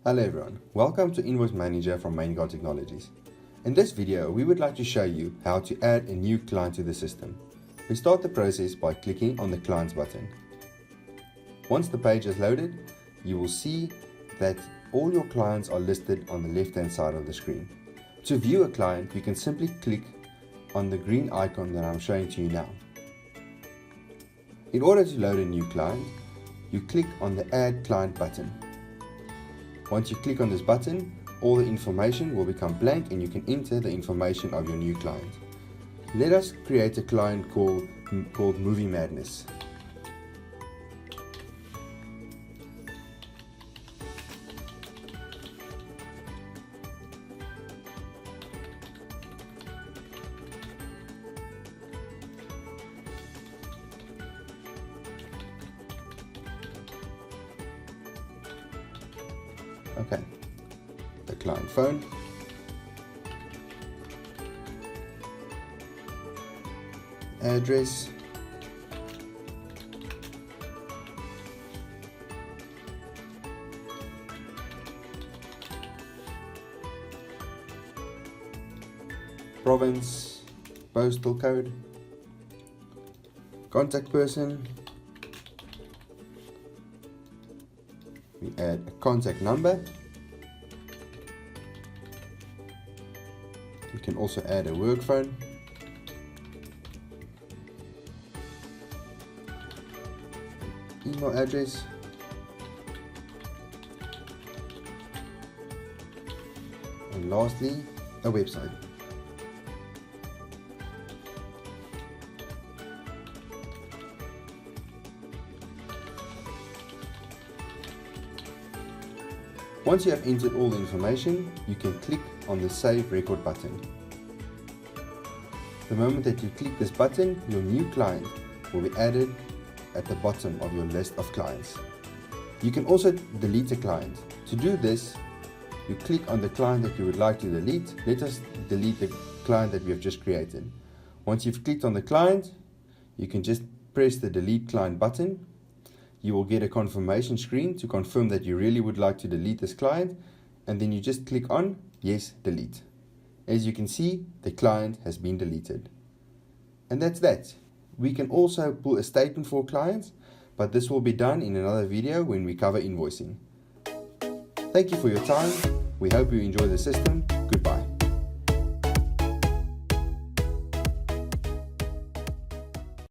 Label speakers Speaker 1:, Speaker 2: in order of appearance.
Speaker 1: Hello everyone, welcome to Invoice Manager from Mainguard Technologies. In this video, we would like to show you how to add a new client to the system. We start the process by clicking on the Clients button. Once the page is loaded, you will see that all your clients are listed on the left-hand side of the screen. To view a client, you can simply click on the green icon that I'm showing to you now. In order to load a new client, you click on the Add Client button. Once you click on this button, all the information will become blank and you can enter the information of your new client. Let us create a client called Movie Madness. Okay, the client phone, address, province, postal code, contact person. We add a contact number. You can also add a work phone. Email address. And lastly, a website. Once you have entered all the information, you can click on the Save Record button. The moment that you click this button, your new client will be added at the bottom of your list of clients. You can also delete a client. To do this, you click on the client that you would like to delete. Let us delete the client that we have just created. Once you've clicked on the client, you can just press the Delete Client button. You will get a confirmation screen to confirm that you really would like to delete this client, and then you just click on Yes, Delete. As you can see, the client has been deleted. And that's that. We can also pull a statement for clients, but this will be done in another video when we cover invoicing. Thank you for your time. We hope you enjoy the system.